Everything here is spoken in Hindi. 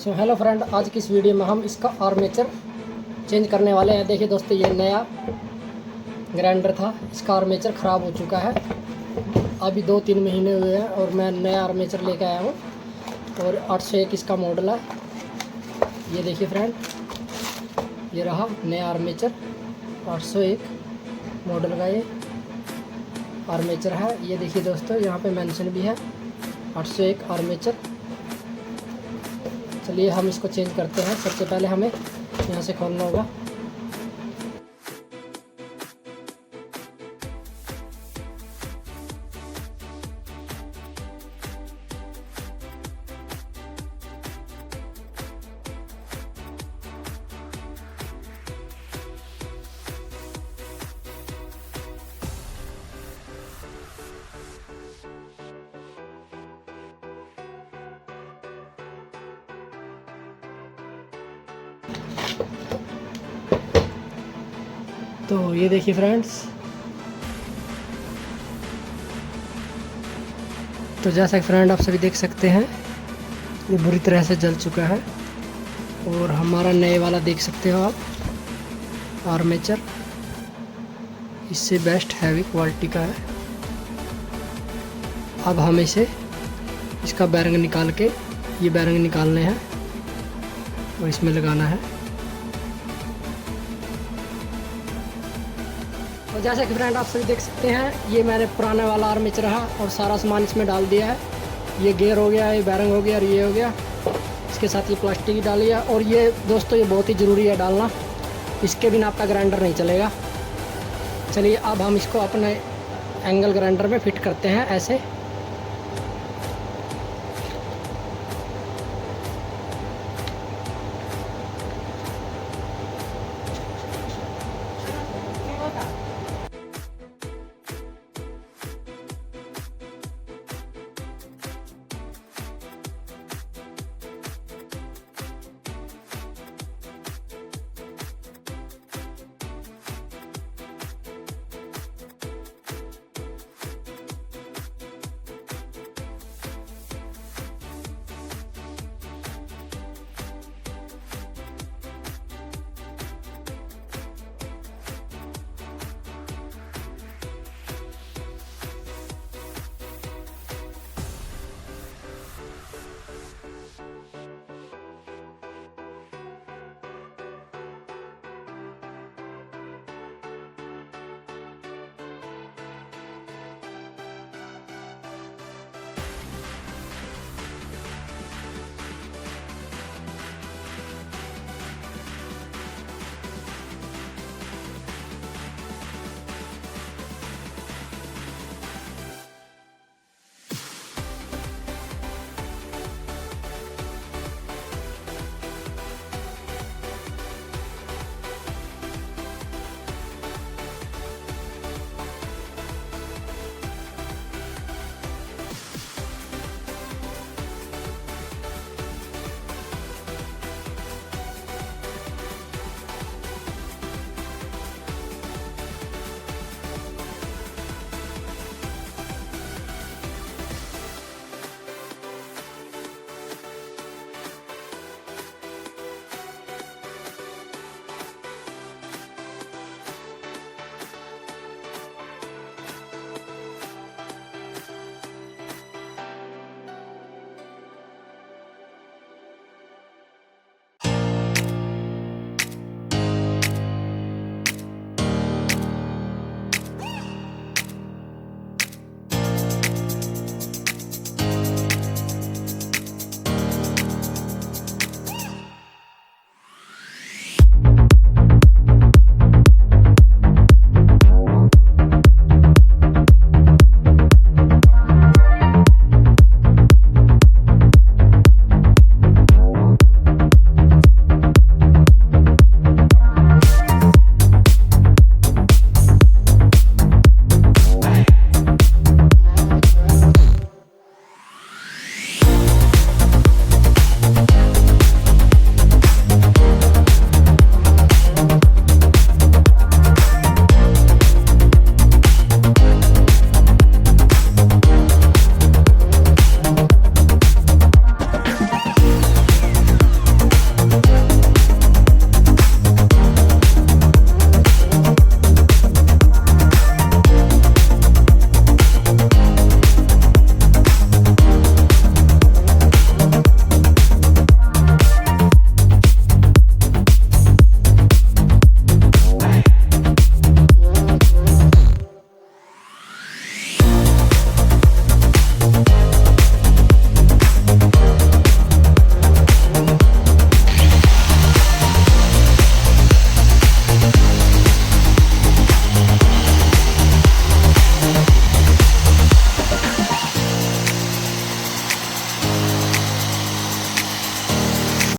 सो हेलो फ्रेंड, आज की इस वीडियो में हम इसका आर्मेचर चेंज करने वाले हैं। देखिए दोस्तों, ये नया ग्राइंडर था, इसका आर्मेचर ख़राब हो चुका है। अभी 2-3 महीने हुए हैं और मैं नया आर्मेचर लेके आया हूँ और 801 इसका मॉडल है। ये देखिए फ्रेंड, ये रहा नया आर्मेचर 801 मॉडल का ये आर्मेचर है। ये देखिए दोस्तों, यहाँ पे मेंशन भी है 801 आर्मेचर। चलिए हम इसको चेंज करते हैं। सबसे पहले हमें यहाँ से खोलना होगा। तो ये देखिए फ्रेंड्स, तो जैसा कि फ्रेंड आप सभी देख सकते हैं, ये बुरी तरह से जल चुका है। और हमारा नए वाला देख सकते हो आप आर्मेचर, इससे बेस्ट हैवी क्वालिटी का है। अब हम इसे इसका बैरिंग निकाल के, ये बैरिंग निकालने हैं और इसमें लगाना है। तो जैसा कि फ्रेंड आप सभी देख सकते हैं, ये मैंने पुराने वाला आर्मेचर रहा और सारा सामान इसमें डाल दिया है। ये गियर हो गया, ये बैरिंग हो गया और ये हो गया। इसके साथ ये प्लास्टिक डाली है। और ये दोस्तों, ये बहुत ही ज़रूरी है डालना, इसके बिना आपका ग्राइंडर नहीं चलेगा। चलिए अब हम इसको अपने एंगल ग्राइंडर में फिट करते हैं ऐसे।